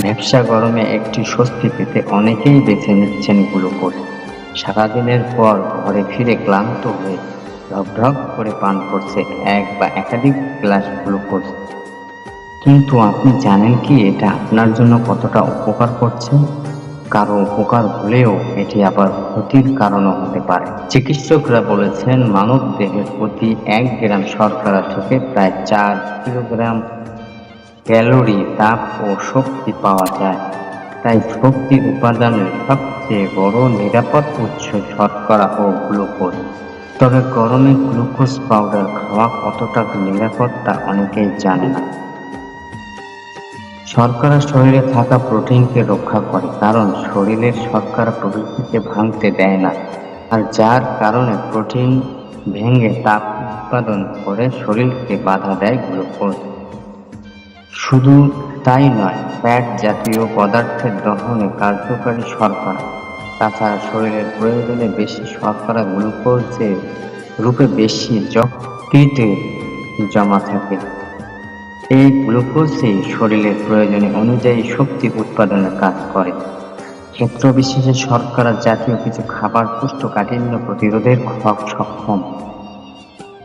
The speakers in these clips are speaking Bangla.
ভ্যাপসা গরমে একটু স্বস্তি পেতে অনেকেই বেছে নিচ্ছেন গ্লুকোজ। সারাদিনের পর ঘরে ফিরে ক্লান্ত হয়ে ঢকঢক করে পান করছে এক বা একাধিক গ্লাস গ্লুকোজ। কিন্তু আপনি জানেন কি এটা আপনার জন্য কতটা উপকার করছে? কারো উপকার হলেও এটি আবার ক্ষতির কারণও হতে পারে। চিকিৎসকরা বলেছেন মানব দেহের প্রতি 1 গ্রাম শর্করা থেকে প্রায় 4 কিলোগ্রাম ক্যালোরি, তাপ ও শক্তি পাওয়া যায়। তাই শক্তি উপাদানের সবচেয়ে বড় নিরাপদ উৎস শর্করা ও গ্লুকোজ। তবে গরমে গ্লুকোজ পাউডার খাওয়া কতটা নিরাপদ তা অনেকেই জানে না। শর্করা শরীরে থাকা প্রোটিনকে রক্ষা করে, কারণ শরীরের শর্করা প্রকৃতিকে ভাঙতে দেয় না, আর যার কারণে প্রোটিন ভেঙে তাপ উৎপাদন করে শরীরকে বাধা দেয় গ্লুকোজ। শুধু তাই নয়, ফ্যাট জাতীয় পদার্থের দহনে কার্যকারী শর্করা। তাছাড়া শরীরের প্রয়োজনে বেশি শর্করা গ্লুকোজের রূপে বেশি যকৃতে জমা থাকে। এই গ্লুকোজই শরীরের প্রয়োজনে অনুযায়ী শক্তি উৎপাদনের কাজ করে। ক্ষেত্র বিশেষে শর্করা জাতীয় কিছু খাবার কোষ্ঠকাঠিন্য প্রতিরোধের সক্ষম।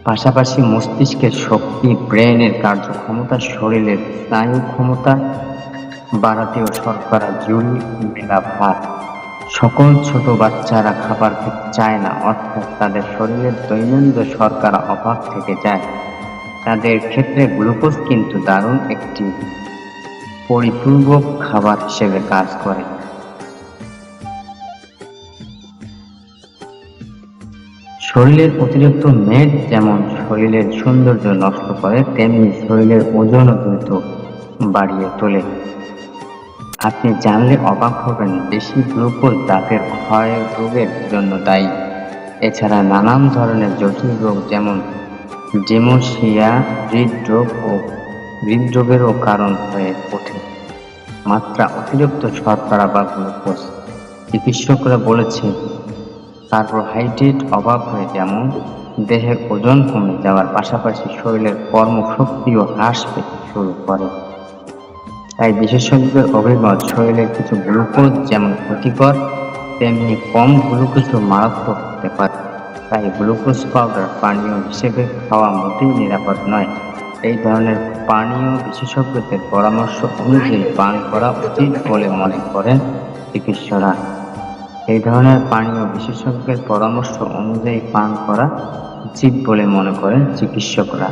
পাশাপাশি মস্তিষ্কের শক্তি, ব্রেনের কার্যক্ষমতা, শরীরের স্নায়ু ক্ষমতা বাড়াতেও শর্করা জরুরি ভূমিকা ভার। সকল ছোট বাচ্চারা খাবার খেতে চায় না, অর্থাৎ তাদের শরীরের দৈনন্দিন শর্করা অভাব থেকে যায়। তাদের ক্ষেত্রে গ্লুকোজ কিন্তু দারুণ একটি পরিপূরক খাবার হিসেবে কাজ করে। শরীরের অতিরিক্ত মেদ যেমন শরীরের সৌন্দর্য নষ্ট করে, তেমনি শরীরের ওজনও দ্রুত বাড়িয়ে তোলে। আপনি জানলে অবাক হবেন, বেশি গ্লুকোজ দাঁতের ক্ষয় রোগের জন্য দায়ী। এছাড়া নানান ধরনের জটিল রোগ যেমন ডিমেনশিয়া, হৃদরোগ ও হৃদরোগেরও কারণ হয়ে ওঠে মাত্রা অতিরিক্ত শর্করা বা গ্লুকোজ। চিকিৎসকরা বলেছেন কার্বোহাইড্রেট অভাব হয়ে যেমন দেহের ওজন কমে যাওয়ার পাশাপাশি শরীরের কর্মশক্তিও হ্রাস পেতে শুরু করে। তাই বিশেষজ্ঞদের অভিমত, শরীরের কিছু গ্লুকোজ যেমন ক্ষতিকর, তেমনি কম গ্লুকোজও মারাত্মক হতে পারে। তাই গ্লুকোজ পাউডার পানীয় হিসেবে খাওয়া মোটেই নিরাপদ নয়। এই ধরনের পানীয় বিশেষজ্ঞদের পরামর্শ অনুযায়ী পান করা উচিত বলে মনে করেন চিকিৎসকরা। এই ধরনের পানীয় বিশেষজ্ঞের পরামর্শ অনুযায়ী পান করা উচিত বলে মনে করেন চিকিৎসকরা।